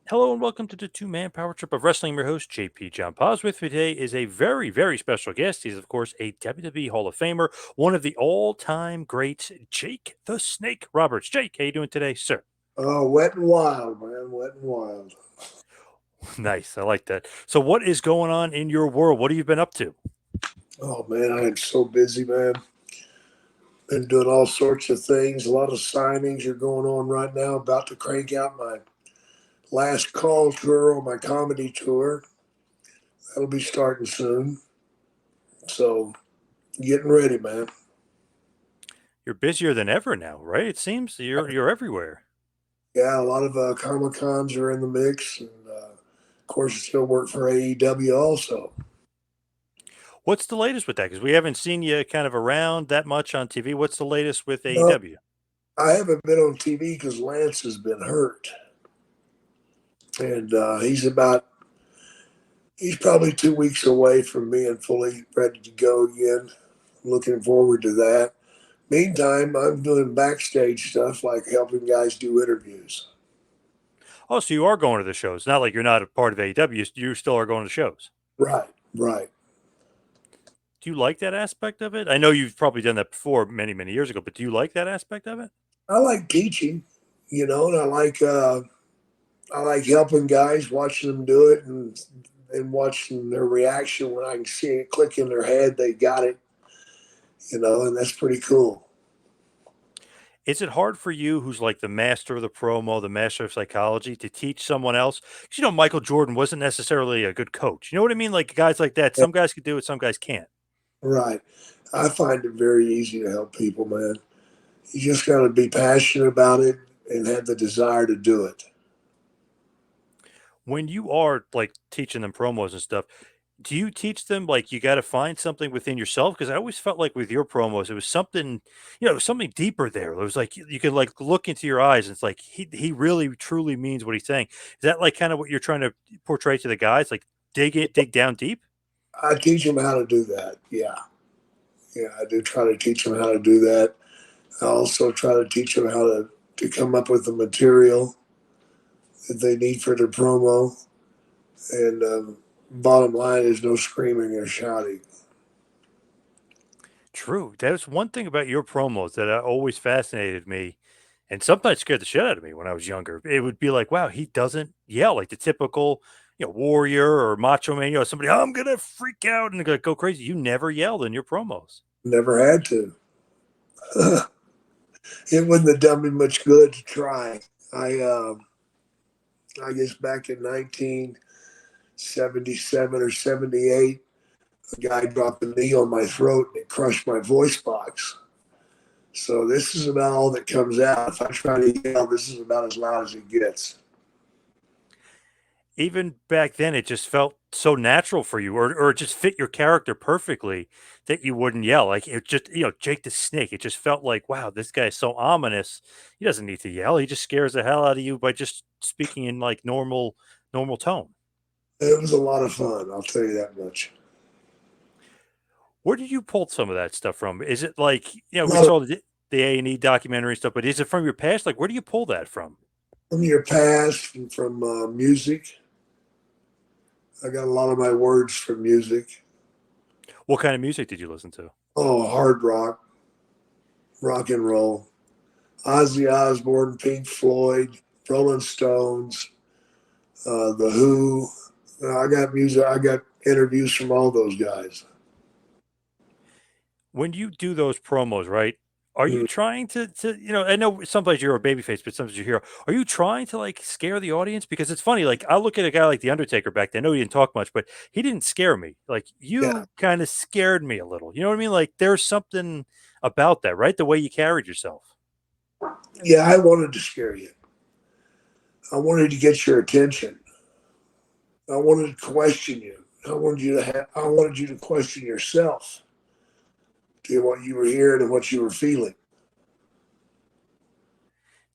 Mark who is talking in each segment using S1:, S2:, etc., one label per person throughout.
S1: Hello and welcome to the two-man power trip of wrestling. I'm your host, JP John Paz. With me today is a very, very special guest. He's, of course, a WWE Hall of Famer, one of the all-time greats, Jake the Snake Roberts. Jake, how you doing today, sir?
S2: Oh, wet and wild, man. Wet and wild.
S1: Nice, I like that. So what is going on in your world? What have you been up to?
S2: Oh, man, I am so busy, man. Been doing all sorts of things. A lot of signings are going on right now. About to crank out my last call tour on my comedy tour. That'll be starting soon. So, getting ready, man.
S1: You're busier than ever now, right? It seems you're everywhere.
S2: Yeah, a lot of Comic Cons are in the mix. And, of course, I still work for AEW also.
S1: What's the latest with that? Because we haven't seen you kind of around that much on TV. What's the latest with
S2: No,
S1: AEW?
S2: I haven't been on TV because Lance has been hurt. And he's probably 2 weeks away from being fully ready to go again. Looking forward to that. Meantime, I'm doing backstage stuff like helping guys do interviews.
S1: Oh, so you are going to the shows. Not like you're not a part of AEW. You still are going to shows.
S2: Right, right.
S1: Do you like that aspect of it? I know you've probably done that before many, many years ago, but do you like that aspect of it?
S2: I like teaching, and I like helping guys, watching them do it, and watching their reaction when I can see it click in their head. They got it, and that's pretty cool.
S1: Is it hard for you, who's like the master of the promo, the master of psychology, to teach someone else? Because Michael Jordan wasn't necessarily a good coach. You know what I mean? Like guys like that,
S2: Yeah,
S1: some guys could do it, some guys can't.
S2: right. I find it very easy to help people, man. You just got to be passionate about it and have the desire to do it.
S1: When you are like teaching them promos and stuff, do you teach them like you got to find something within yourself? Because I always felt like with your promos, it was something, it was something deeper there. It was like you could like look into your eyes, and it's like he really truly means what he's saying. Is that like kind of what you're trying to portray to the guys? Like dig down deep.
S2: I teach them how to do that. Yeah. Yeah. I do try to teach them how to do that. I also try to teach them how to come up with the material that they need for their promo. And bottom line is no screaming or shouting.
S1: True. That's one thing about your promos that always fascinated me, and sometimes scared the shit out of me when I was younger. It would be like, wow, he doesn't yell like the typical, warrior or macho man. Somebody, I'm gonna freak out and go crazy. You never yelled in your promos.
S2: Never had to. It wouldn't have done me much good to try. I guess back in 1977 or 78, a guy dropped a knee on my throat and it crushed my voice box. So this is about all that comes out. If I try to yell, this is about as loud as it gets.
S1: Even back then, it just felt so natural for you, or it just fit your character perfectly that you wouldn't yell. Like it just, Jake the Snake. It just felt like, wow, this guy is so ominous. He doesn't need to yell. He just scares the hell out of you by just speaking in like normal tone.
S2: It was a lot of fun, I'll tell you that much.
S1: Where did you pull some of that stuff from? Is it like,
S2: A
S1: we
S2: lot of
S1: saw the A&E documentary and stuff, but is it from your past? Like, where do you pull that from?
S2: from your past, from music. I got a lot of my words from music.
S1: What kind of music did you listen to?
S2: Oh, hard rock, rock and roll. Ozzy Osbourne, Pink Floyd, Rolling Stones, The Who. I got music. I got interviews from all those guys.
S1: When you do those promos, right? Are you
S2: Mm,
S1: trying I know sometimes you're a babyface, but sometimes you're a hero. Are you trying to like scare the audience? Because it's funny, like I look at a guy like The Undertaker back then. I know he didn't talk much, but he didn't scare me. Like
S2: yeah,
S1: you kind of scared me a little. You know what I mean? Like there's something about that, right? The way you carried yourself.
S2: yeah. I wanted to scare you. I wanted to get your attention. I wanted to question you. I wanted you to question yourself to what you were hearing and what you were feeling.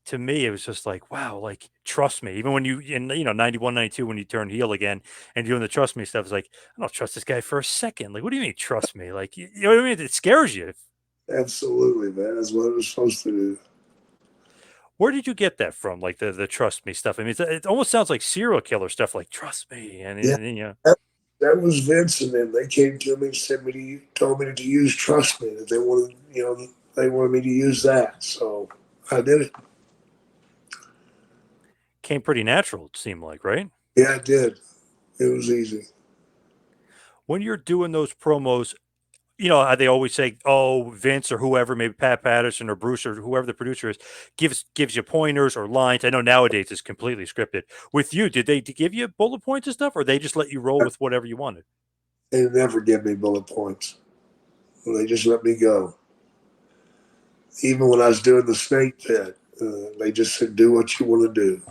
S1: To me, it was just like, wow, like trust me. Even when you in 91, 92, when you turn heel again and doing the trust me stuff, it's like, I don't trust this guy for a second. Like, what do you mean trust me? Like you know what I mean? It scares you.
S2: Absolutely, man. That's what it was supposed to do.
S1: Where did you get that from? Like the trust me stuff. I mean, it almost sounds like serial killer stuff. Like trust me,
S2: Yeah,
S1: and you know,
S2: that was Vince and them. They came to me and said me to, told me to use Trust Me, that they wanted, they wanted me to use that. So I did it.
S1: came pretty natural. It seemed like, right?
S2: Yeah, I did. It was easy.
S1: When you're doing those promos, you know how they always say, "Oh, Vince or whoever, maybe Pat Patterson or Bruce or whoever the producer is, gives you pointers or lines." I know nowadays it's completely scripted. With you, did they give you bullet points and stuff, or they just let you roll with whatever you wanted?
S2: They never give me bullet points. They just let me go. Even when I was doing the snake pit, they just said, "Do what you want to do."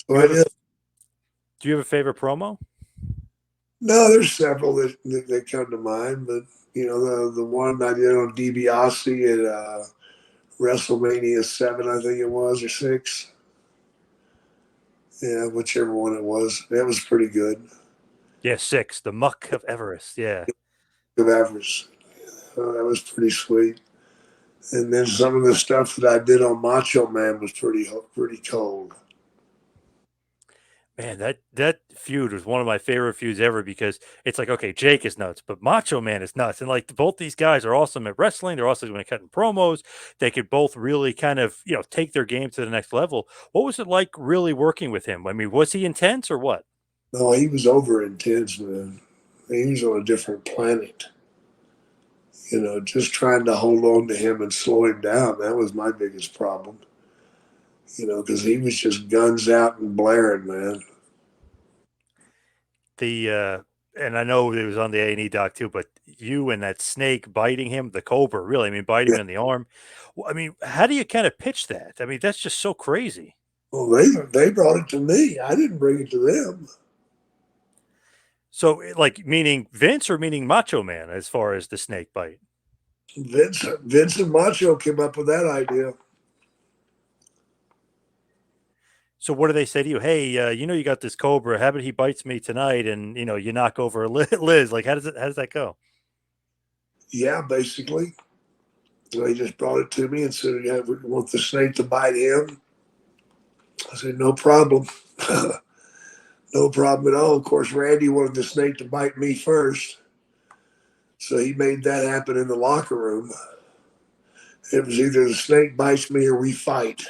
S2: So
S1: Do you
S2: I
S1: have a
S2: did.
S1: Do you have a favorite promo?
S2: No, there's several that come to mind, but the one I did on DiBiase at WrestleMania 7, I think it was, or 6. Yeah, whichever one it was. That was pretty good.
S1: Yeah, 6, the Muck of Everest. Yeah.
S2: Good average. That was pretty sweet. And then some of the stuff that I did on Macho Man was pretty cold.
S1: Man, that feud was one of my favorite feuds ever because it's like, okay, Jake is nuts, but Macho Man is nuts, and like both these guys are awesome at wrestling. They're awesome when cutting promos. They could both really kind of take their game to the next level. What was it like really working with him? I mean, was he intense or what?
S2: No, he was over intense, man. He was on a different planet. Just trying to hold on to him and slow him down. That was my biggest problem. Because he was just guns out and blaring, man.
S1: The and I know it was on the A&E doc too, but you and that snake biting him, the cobra, really, I mean, biting
S2: Yeah.
S1: him in the arm. I mean, how do you kind of pitch that? I mean, that's just so crazy.
S2: Well, they brought it to me. I didn't bring it to them.
S1: So, like, meaning Vince or meaning Macho Man as far as the snake bite?
S2: Vince and Macho came up with that idea.
S1: So, what do they say to you? Hey, you got this cobra. How about he bites me tonight, and you knock over Liz? Like, how does that go?
S2: Yeah, basically. They just brought it to me and said, "Yeah, we want the snake to bite him." I said, "No problem." No problem at all. Of course, Randy wanted the snake to bite me first. So he made that happen in the locker room. It was either the snake bites me or we fight.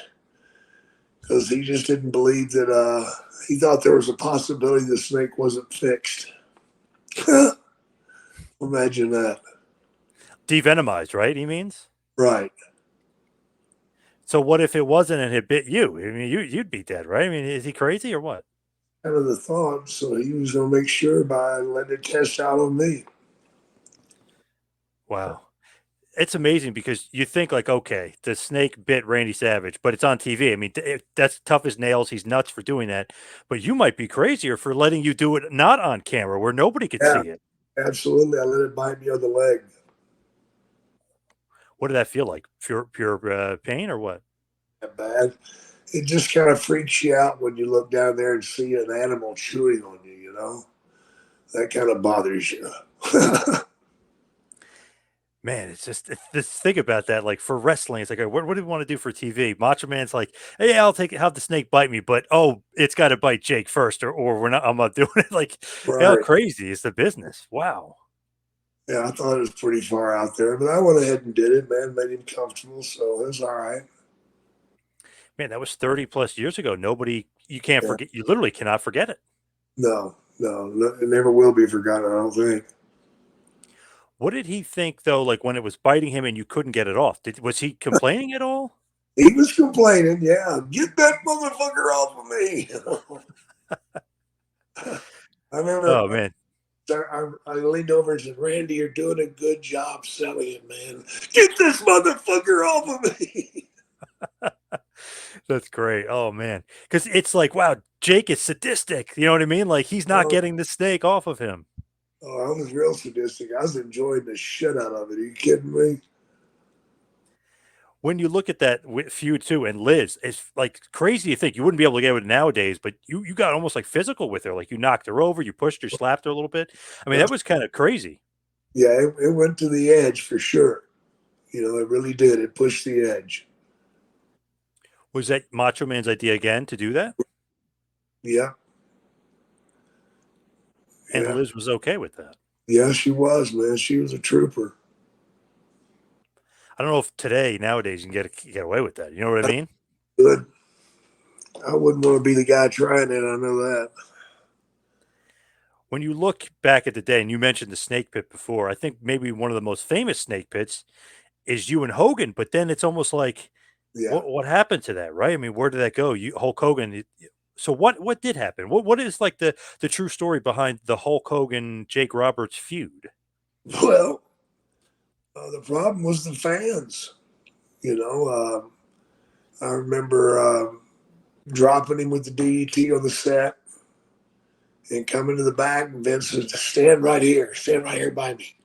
S2: Because he just didn't believe that, he thought there was a possibility the snake wasn't fixed. Imagine that.
S1: Devenomized, right? He means.
S2: Right.
S1: So, what if it wasn't and it bit you? I mean, you'd be dead, right? I mean, is he crazy or what?
S2: Kind of the thought. So he was going to make sure by letting it test out on me.
S1: Wow. It's amazing because you think like, okay, the snake bit Randy Savage, but it's on TV. I mean, that's tough as nails. He's nuts for doing that, but you might be crazier for letting you do it not on camera where nobody could
S2: Yeah,
S1: see it.
S2: absolutely. I let it bite me on the leg.
S1: What did that feel like? Pure pain or what?
S2: That bad. It just kind of freaks you out when you look down there and see an animal chewing on you, That kind of bothers you.
S1: Man, it's just this think about that. Like for wrestling, it's like, what do you want to do for TV? Macho Man's like, hey, I'll have the snake bite me, but oh, it's got to bite Jake first, or we're not. I'm not doing it. Like, how
S2: Right.
S1: crazy is the business? Wow.
S2: Yeah, I thought it was pretty far out there, but I went ahead and did it, man. Made him comfortable, so it was all right.
S1: Man, that was 30 plus years ago. Nobody, you can't
S2: Yeah.
S1: forget. You literally cannot forget it.
S2: No, it never will be forgotten, I don't think.
S1: What did he think though? Like when it was biting him and you couldn't get it off? Was he complaining at all?
S2: He was complaining, yeah, get that motherfucker off of me. I remember
S1: Oh man,
S2: I leaned over and said, Randy, you're doing a good job selling it, man. Get this motherfucker off of me.
S1: that's great. Oh man, because it's like, wow, Jake is sadistic. You know what I mean? Like he's not
S2: Oh,
S1: getting the snake off of him.
S2: I was real sadistic. I was enjoying the shit out of it. Are you kidding me?
S1: When you look at that feud too, and Liz, it's like crazy to think you wouldn't be able to get it nowadays, but you got almost like physical with her. Like you knocked her over, you pushed her, slapped her a little bit. I mean,
S2: Yeah,
S1: that was kind of crazy.
S2: yeah, it went to the edge for sure. It really did. It pushed the edge.
S1: Was that Macho Man's idea again to do that?
S2: Yeah,
S1: And
S2: yeah,
S1: Liz was okay with that.
S2: yeah. She was, man. She was a trooper.
S1: I don't know if nowadays, you can get away with that. You know what I
S2: That's
S1: mean?
S2: good. I wouldn't want to be the guy trying it. I know that.
S1: When you look back at the day, and you mentioned the snake pit before, I think maybe one of the most famous snake pits is you and Hogan. But then it's almost like,
S2: Yeah.
S1: what happened to that, right? I mean, where did that go? You Hulk Hogan. So what did happen? What is like the true story behind the Hulk Hogan Jake Roberts feud?
S2: Well, the problem was the fans. You know, I remember dropping him with the DDT on the set and coming to the back, and Vince says, stand right here by me.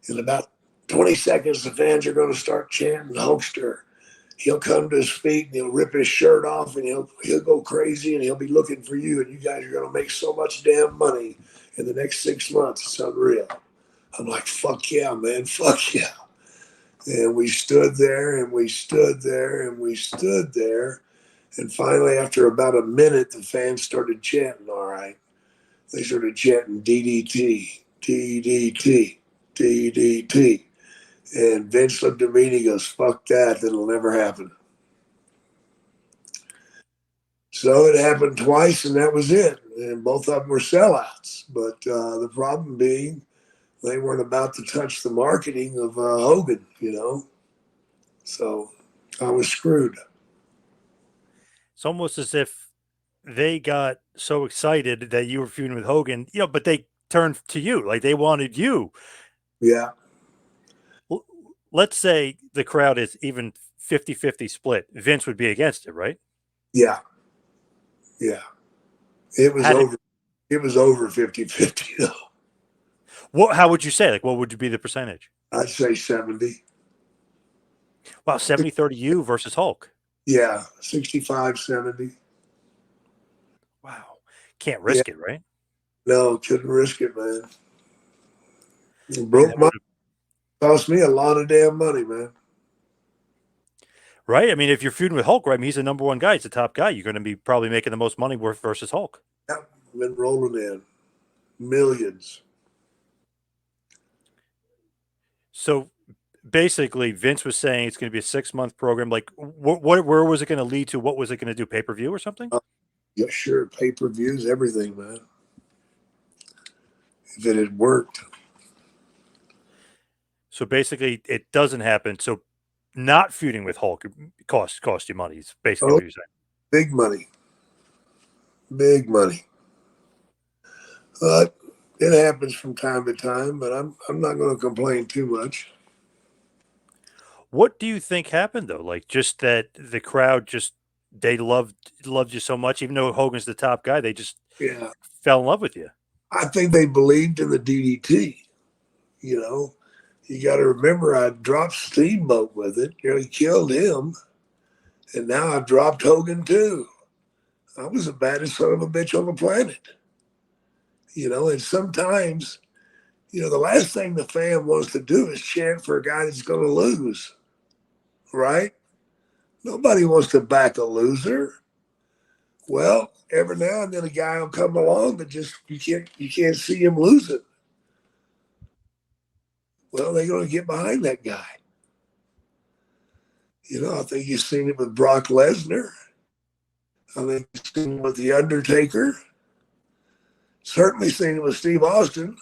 S2: In about 20 seconds, the fans are going to start chanting Hulkster. He'll come to his feet and he'll rip his shirt off and he'll go crazy and he'll be looking for you. And you guys are going to make so much damn money in the next 6 months. It's unreal. I'm like, fuck yeah, man, fuck yeah. And we stood there and we stood there and we stood there. And finally, after about a minute, the fans started chanting, all right. They started chanting DDT, DDT, DDT. And Vince looked at me and he goes, fuck that, that'll never happen. So it happened twice and that was it. And both of them were sellouts. But the problem being, they weren't about to touch the marketing of Hogan, you know? So I was screwed.
S1: It's almost as if they got so excited that you were feuding with Hogan, but they turned to you, like they wanted you.
S2: Yeah,
S1: L- Let's say the crowd is even 50-50 split. Vince would be against it, right?
S2: yeah, yeah. It was
S1: How did
S2: over. It was over 50-50 though.
S1: how would you say? Like, what would be the percentage?
S2: I'd say 70.
S1: Wow, 70-30 you versus Hulk.
S2: Yeah, 65, 70.
S1: Wow. Can't
S2: Yeah,
S1: risk it, right?
S2: no, couldn't risk it, man. It
S1: Man,
S2: broke
S1: that
S2: my,
S1: would have
S2: cost me a lot of damn money, man.
S1: right. I mean, if you're feuding with Hulk, right? I mean, he's the number one guy, he's the top guy. You're gonna be probably making the most money worth versus Hulk.
S2: Yeah, been rolling in millions.
S1: So basically, Vince was saying it's going to be a 6 month program. Like, where was it going to lead to? What was it going to do? Pay per view or something?
S2: Yeah, sure, pay-per-views, everything, man. If it had worked.
S1: So basically, it doesn't happen. So not feuding with Hulk cost you money. Is basically
S2: Oh,
S1: what you're saying.
S2: big money, big money. But it happens from time to time, but I'm not going to complain too much.
S1: What do you think happened though? Like, just that the crowd just they loved you so much, even though Hogan's the top guy, they just
S2: Yeah,
S1: fell in love with you.
S2: I think they believed in the DDT. You know, you got to remember I dropped Steamboat with it. You know, he killed him, and now I've dropped Hogan too. I was the baddest son of a bitch on the planet. You know, and sometimes, the last thing the fan wants to do is chant for a guy that's going to lose, right? Nobody wants to back a loser. Well, every now and then a guy will come along that just you can't see him losing. Well, they're going to get behind that guy. I think you've seen it with Brock Lesnar. I think you've seen it with The Undertaker. Certainly seen it with Steve Austin.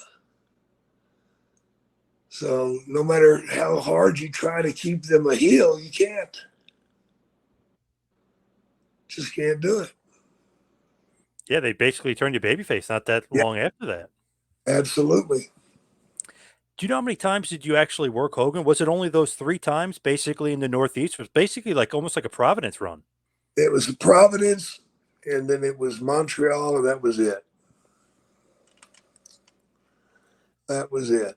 S2: So no matter how hard you try to keep them a heel, you can't. Just can't do it.
S1: Yeah, they basically turned you babyface not that
S2: Yeah,
S1: long after that.
S2: absolutely.
S1: Do you know how many times did you actually work Hogan? Was it only those 3 times, basically in the Northeast? It was basically like almost like a Providence run.
S2: It was Providence, and then it was Montreal, and that was it. That was it.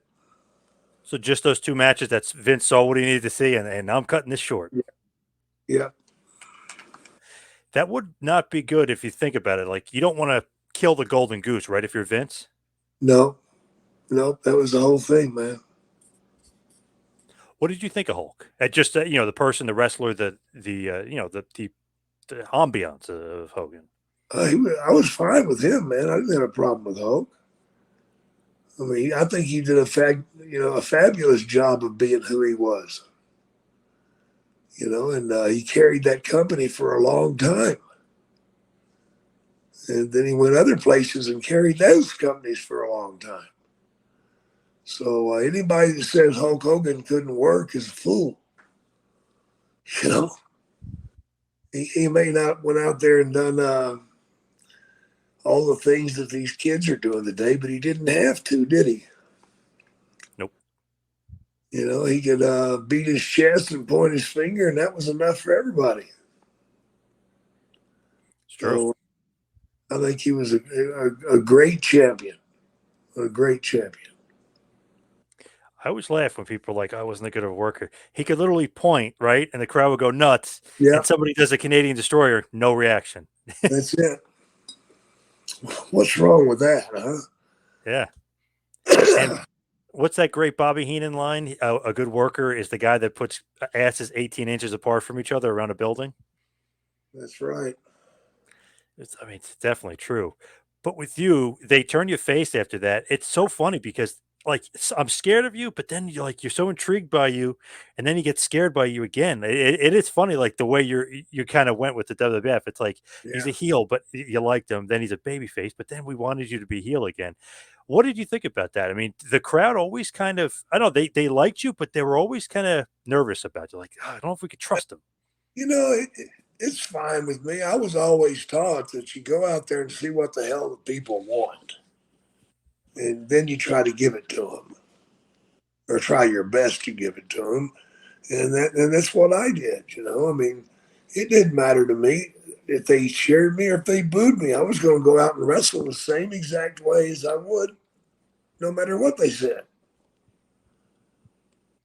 S1: So just those 2 matches, that's Vince saw what he needed to see, and I'm cutting this short.
S2: Yeah. Yeah.
S1: That would not be good if you think about it. Like, you don't want to kill the golden goose, right? If you're Vince.
S2: No, no, that was the whole thing, man.
S1: What did you think of Hulk? Just the person, the wrestler, the the ambiance of Hogan.
S2: I was fine with him, man. I didn't have a problem with Hulk. I mean, I think he did a fabulous job of being who he was. And he carried that company for a long time. And then he went other places and carried those companies for a long time. So anybody that says Hulk Hogan couldn't work is a fool. You know, he may not went out there and done all the things that these kids are doing today, but he didn't have to, did he?
S1: Nope.
S2: He could beat his chest and point his finger, and that was enough for everybody.
S1: It's true.
S2: So I think he was a great champion, a great champion.
S1: I always laugh when people are like, I wasn't that good of a worker. He could literally point, right? And the crowd would go nuts.
S2: Yeah,
S1: And somebody does a Canadian destroyer, no reaction.
S2: that's it. What's wrong with that,
S1: Yeah. And
S2: huh?
S1: what's that great Bobby Heenan line? A good worker is the guy that puts asses 18 inches apart from each other around a building.
S2: That's right.
S1: I mean, it's definitely true. But with you, they turn your face after that. It's so funny because, like, I'm scared of you, but then you're so intrigued by you, and then you get scared by you again. It is funny, like the way you kind of went with the WWF. It's like he's
S2: Yeah.
S1: a heel, but you liked him. Then he's a baby face, but then we wanted you to be heel again. What did you think about that? I mean, the crowd always kind of, I don't know, they liked you, but they were always kind of nervous about you. Like, "Oh, I don't know if we could trust him."
S2: It's fine with me. I was always taught that you go out there and see what the hell the people want, and then you try to give it to them, or try your best to give it to them, and that's what I did. I mean, it didn't matter to me if they cheered me or if they booed me. I was going to go out and wrestle the same exact way as I would, no matter what they said.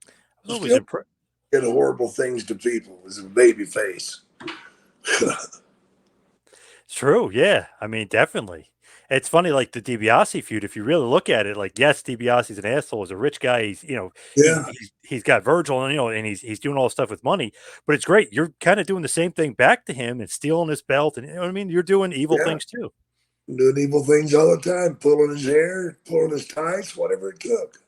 S1: I was always
S2: Still
S1: impressed.
S2: did horrible things to people as a baby face.
S1: True, yeah. I mean, definitely. It's funny, like the DiBiase feud. If you really look at it, like yes, DiBiase's an asshole. He's a rich guy. He's
S2: Yeah,
S1: he's got Virgil, and and he's doing all this stuff with money. But it's great. You're kind of doing the same thing back to him and stealing his belt, and you know what I mean. You're doing evil
S2: yeah.
S1: things too.
S2: Doing evil things all the time, pulling his hair, pulling his tights, whatever it took.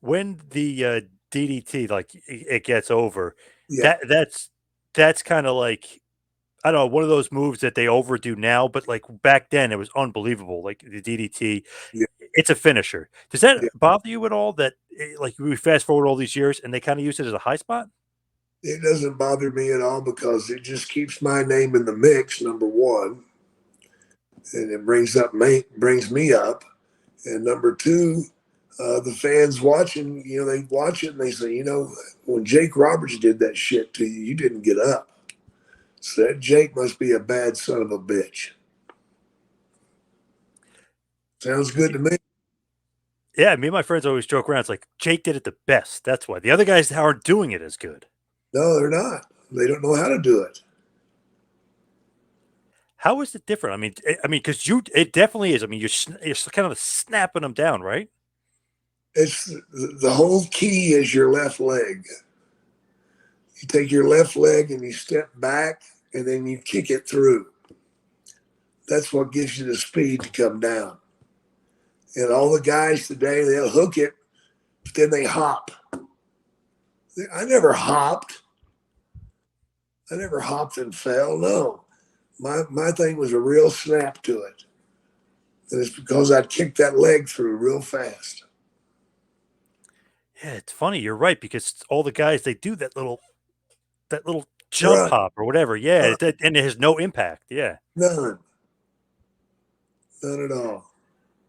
S1: When the DDT it gets over,
S2: Yeah,
S1: that's kind of like I don't know, one of those moves that they overdo now, but like back then it was unbelievable. Like the DDT,
S2: yeah,
S1: it's a finisher. Does that
S2: yeah.
S1: bother you at all that like we fast forward all these years and they kind of use it as a high spot?
S2: It doesn't bother me at all because it just keeps my name in the mix, number one, and it brings me up. And number two, the fans watching, they watch it and they say, when Jake Roberts did that shit to you, you didn't get up. So that Jake must be a bad son of a bitch. Sounds good to me.
S1: Yeah, me and my friends always joke around. It's like Jake did it the best. That's why the other guys aren't doing it as good.
S2: No, they're not. They don't know how to do it.
S1: How is it different? Because it definitely is. I mean, you're kind of snapping them down, right?
S2: It's the whole key is your left leg. You take your left leg and you step back and then you kick it through. That's what gives you the speed to come down. And all the guys today, they'll hook it, but then they hop. I never hopped. I never hopped and fell. No. My thing was a real snap to it. And it's because I'd kick that leg through real fast.
S1: Yeah, it's funny. You're right because all the guys they do that little jump
S2: Right.
S1: hop or whatever. Yeah, and it has no impact. Yeah,
S2: None. None at all.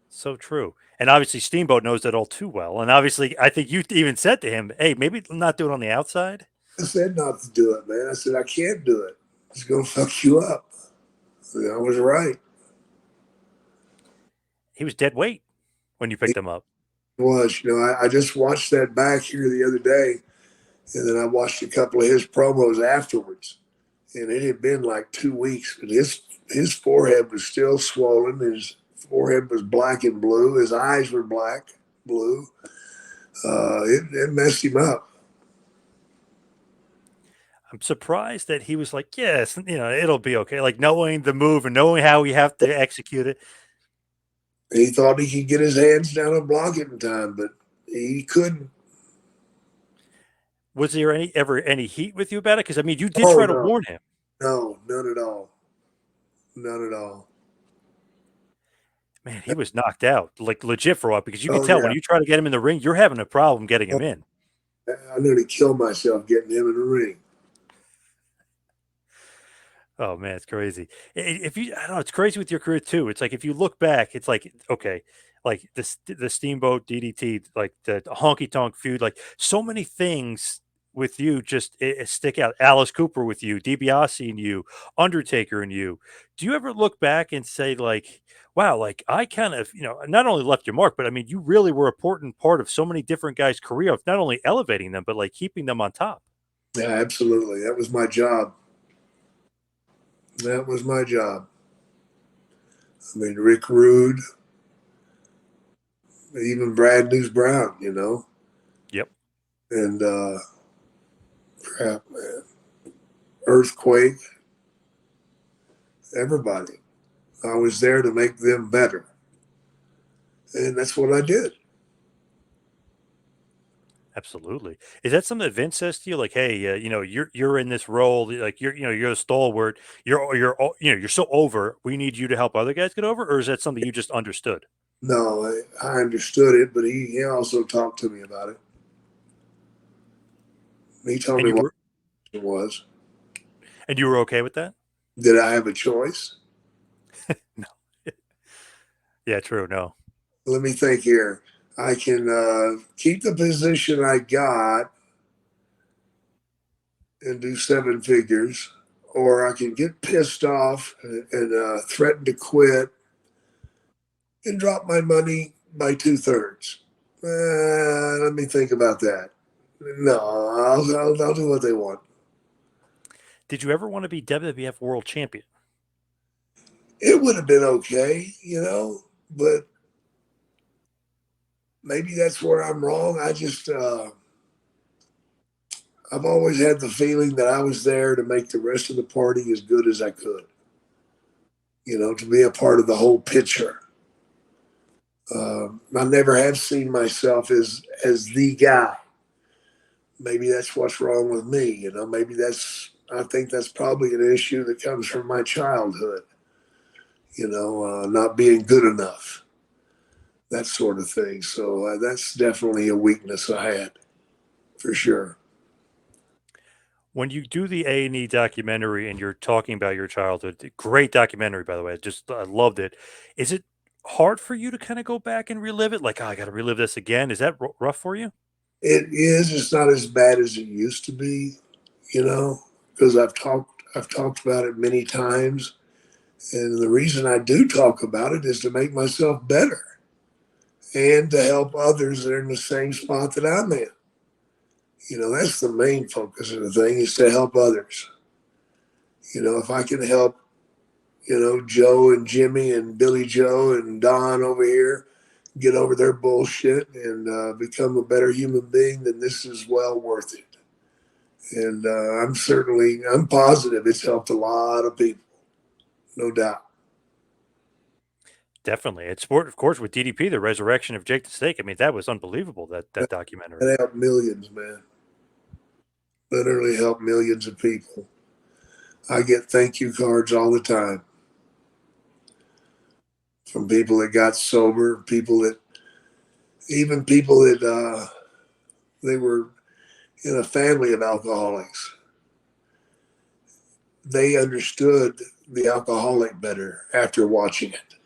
S1: so true. And obviously, Steamboat knows that all too well. And obviously, I think you even said to him, "Hey, maybe not do it on the outside."
S2: I said not to do it, man. I said, I can't do it. It's going to fuck you up. I was right.
S1: He was dead weight when you picked him up.
S2: It was. I just watched that back here the other day, and then I watched a couple of his promos afterwards. And it had been like 2 weeks, and his forehead was still swollen. His forehead was black and blue. His eyes were black, blue. It messed him up.
S1: I'm surprised that he was like, "Yes, it'll be okay." Like knowing the move and knowing how we have to execute it.
S2: He thought he could get his hands down and block it in time, but he couldn't.
S1: Was there any heat with you about it? Because I mean, you did
S2: Oh
S1: try to
S2: no,
S1: warn him.
S2: no, none at all, none at all.
S1: Man, he was knocked out, like legit for a while, because you could
S2: Oh
S1: tell when
S2: yeah,
S1: you try to get him in the ring, you're having a problem getting
S2: oh,
S1: him in.
S2: I nearly killed myself getting him in the ring.
S1: Oh man, it's crazy. If you, I don't know, it's crazy with your career too. It's like if you look back, it's like okay, like the Steamboat DDT, like the Honky Tonk feud, like so many things with you just it stick out. Alice Cooper with you, DiBiase and you, Undertaker and you. Do you ever look back and say like, wow, like I kind of not only left your mark, but I mean you really were an important part of so many different guys' career of not only elevating them but like keeping them on top.
S2: Yeah, absolutely. That was my job. That was my job. I mean, Rick Rude, even Brad News Brown,
S1: Yep,
S2: and crap, man, Earthquake, everybody. I was there to make them better, and that's what I did.
S1: absolutely. Is that something that Vince says to you, like, "Hey, you're in this role, like you're a stalwart. You're so over. We need you to help other guys get over," or is that something you just understood?
S2: No, I understood it, but he also talked to me about it. He told
S1: And
S2: me
S1: you
S2: what
S1: were
S2: it was.
S1: and you were okay with that?
S2: Did I have a choice?
S1: No. Yeah, true. No.
S2: Let me think here. I can keep the position I got and do seven figures, or I can get pissed off and threaten to quit and drop my money by 2/3. Let me think about that. No, I'll do what they want.
S1: Did you ever want to be WWF World Champion?
S2: It would have been okay, but maybe that's where I'm wrong. I've always had the feeling that I was there to make the rest of the party as good as I could, to be a part of the whole picture. I never have seen myself as the guy. Maybe that's what's wrong with me. Maybe I think that's probably an issue that comes from my childhood, not being good enough, that sort of thing. So that's definitely a weakness I had for sure.
S1: When you do the A&E documentary and you're talking about your childhood, great documentary, by the way. I loved it. Is it hard for you to kind of go back and relive it? Like, oh, I got to relive this again. Is that rough for you?
S2: It is. It's not as bad as it used to be, because I've talked about it many times, and the reason I do talk about it is to make myself better and to help others that are in the same spot that I'm in. That's the main focus of the thing is to help others. If I can help, Joe and Jimmy and Billy Joe and Don over here get over their bullshit and become a better human being, then this is well worth it. And I'm positive it's helped a lot of people, no doubt.
S1: Definitely. It's sport, of course, with DDP, the resurrection of Jake the Snake. I mean, that was unbelievable, that documentary.
S2: It helped millions, man. Literally helped millions of people. I get thank you cards all the time from people that got sober, even people that they were in a family of alcoholics. They understood the alcoholic better after watching it.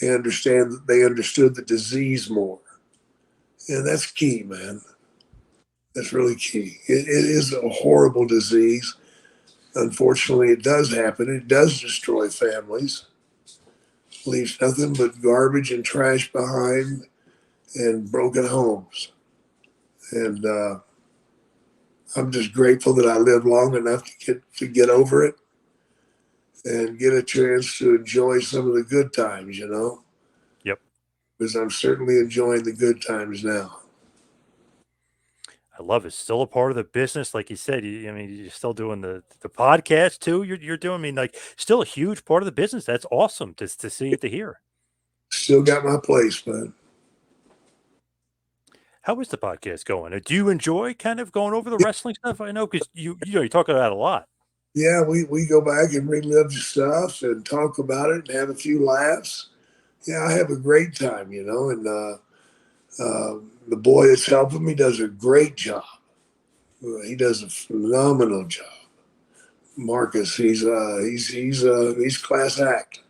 S2: They understood the disease more. And that's key, man. That's really key. It is a horrible disease. Unfortunately, it does happen. It does destroy families, leaves nothing but garbage and trash behind and broken homes. And I'm just grateful that I lived long enough to get over it and get a chance to enjoy some of the good times,
S1: Yep.
S2: because I'm certainly enjoying the good times now.
S1: I love it. Still a part of the business, like you said. I mean, you're still doing the podcast too. You're doing. I mean, like, still a huge part of the business. That's awesome to see it to hear.
S2: Still got my place, man.
S1: How is the podcast going? Do you enjoy kind of going over the wrestling stuff? I know because you talk about it a lot.
S2: Yeah, we go back and relive the stuff and talk about it and have a few laughs. Yeah, I have a great time, and the boy that's helping me does a great job. He does a phenomenal job. Marcus, he's class act.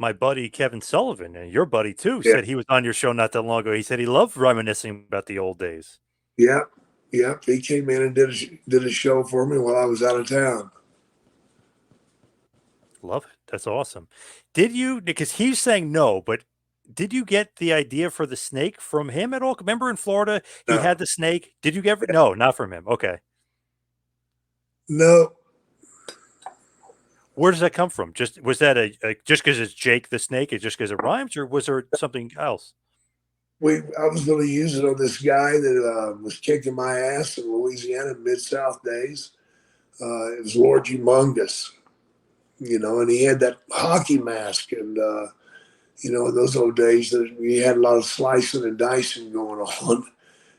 S1: My buddy Kevin Sullivan and your buddy too
S2: Yeah,
S1: said he was on your show not that long ago. He said he loved reminiscing about the old days.
S2: yeah, yeah. He came in and did a show for me while I was out of town.
S1: Love it. That's awesome. Did you, because he's saying no, but did you get the idea for the snake from him at all? Remember in Florida, he
S2: No,
S1: had the snake. Did you ever? No, not from him. Okay.
S2: no.
S1: Where does that come from? Just was that just because it's Jake the Snake? It just because it rhymes, or was there something else?
S2: I was going to use it on this guy that was kicking my ass in Louisiana Mid South days. It was Lord Humongous, and he had that hockey mask, and in those old days, we had a lot of slicing and dicing going on,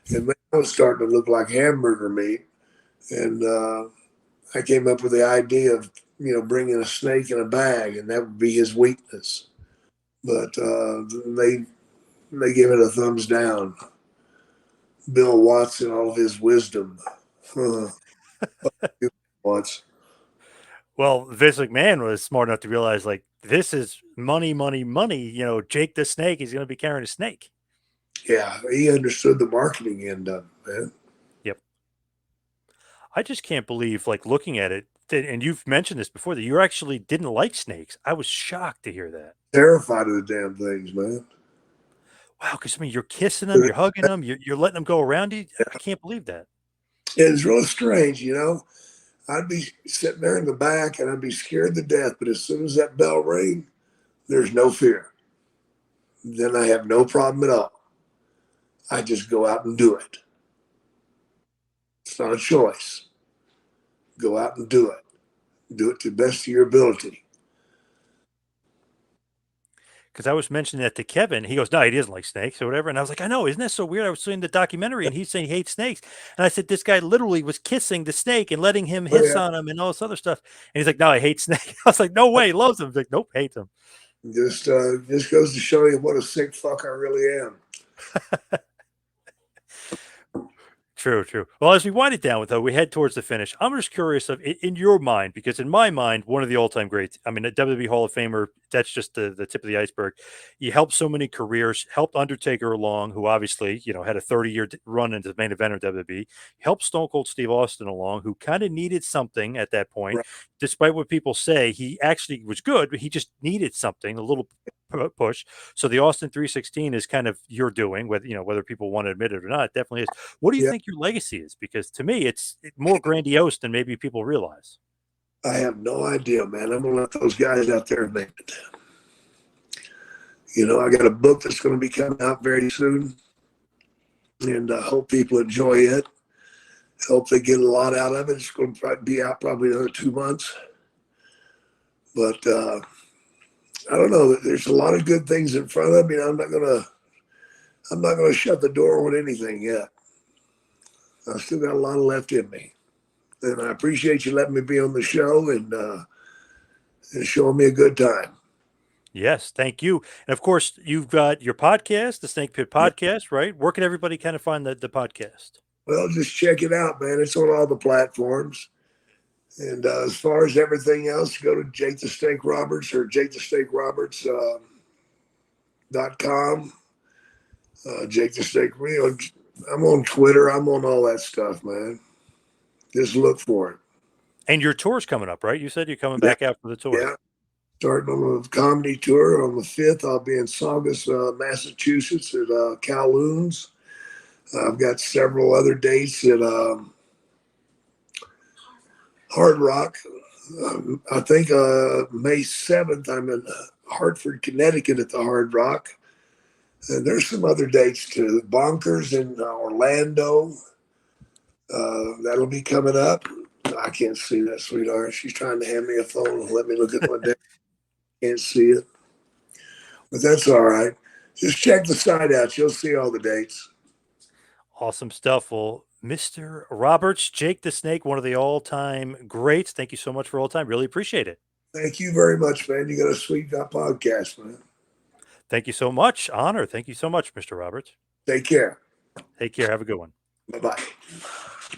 S2: and man, I was starting to look like hamburger meat, and I came up with the idea of bringing a snake in a bag, and that would be his weakness. But they give it a thumbs down. Bill Watson, all of his wisdom. Watts.
S1: Well, Vince McMahon was smart enough to realize like this is money, money, money. Jake the Snake is going to be carrying a snake.
S2: Yeah, he understood the marketing end of it, man.
S1: Yep. I just can't believe, like, looking at it, and you've mentioned this before, that you actually didn't like snakes. I was shocked to hear that.
S2: Terrified of the damn things, man.
S1: Wow, because I mean, you're kissing them, you're hugging them, you're letting them go around you. I can't believe that.
S2: It's real strange, I'd be sitting there in the back and I'd be scared to death, but as soon as that bell rang, there's no fear. Then I have no problem at all. I just go out and do it. It's not a choice. Go out and do it. Do it to the best of your ability.
S1: Because I was mentioning that to Kevin. He goes, no, he doesn't like snakes or whatever. And I was like, I know, isn't that so weird? I was seeing the documentary and he's saying he hates snakes. And I said, this guy literally was kissing the snake and letting him
S2: Oh
S1: hiss
S2: yeah,
S1: on him and all this other stuff. And he's like, no, I hate snakes. I was like, no way, he loves them. He's like, nope, hates them.
S2: just goes to show you what a sick fuck I really am.
S1: True, true. Well, as we wind it down, though, we head towards the finish. I'm just curious of in your mind, because in my mind, one of the all-time greats. I mean, a WWE Hall of Famer. That's just the tip of the iceberg. You helped so many careers. Helped Undertaker along, who obviously had a 30-year run into the main event of WWE. Helped Stone Cold Steve Austin along, who kind of needed something at that point.
S2: Right.
S1: Despite what people say, he actually was good, but he just needed something, a little push. So the Austin 316 is kind of your doing, whether people want to admit it or not. It definitely is. What do you
S2: Yeah,
S1: think your legacy is? Because to me, it's more grandiose than maybe people realize.
S2: I have no idea, man. I'm gonna let those guys out there make it. I got a book that's going to be coming out very soon, and I hope people enjoy it. Hope they get a lot out of it. It's going to be out probably another 2 months, but I don't know. There's a lot of good things in front of me. I'm not gonna shut the door on anything yet. I still got a lot left in me, and I appreciate you letting me be on the show and showing me a good time.
S1: Yes, thank you. And of course, you've got your podcast, the Snake Pit
S2: Yeah.
S1: Podcast, right? Where can everybody kind of find the podcast?
S2: Well, just check it out, man. It's on all the platforms. And as far as everything else, go to Jake the Steak Roberts or Jake the Steak Roberts .com. Jake the Steak. I'm on Twitter. I'm on all that stuff, man. Just look for it.
S1: And your tour's coming up, right? You said you're coming
S2: Yeah,
S1: back out for the tour.
S2: yeah. Starting on a comedy tour on the 5th. I'll be in Saugus, Massachusetts at Kowloon's. I've got several other dates at Hard Rock. I think May 7th, I'm in Hartford, Connecticut at the Hard Rock. And there's some other dates too. Bonkers in Orlando. That'll be coming up. I can't see that, sweetheart. She's trying to hand me a phone. Let me look at my date. Can't see it, but that's all right. Just check the site out. You'll see all the dates.
S1: Awesome stuff. Well, Mr. Roberts, Jake the Snake, one of the all-time greats. Thank you so much for all time. Really appreciate it.
S2: Thank you very much, man. You got a sweet podcast, man.
S1: Thank you so much. Honor. Thank you so much, Mr. Roberts.
S2: Take care.
S1: Take care. Have a good one.
S2: Bye bye.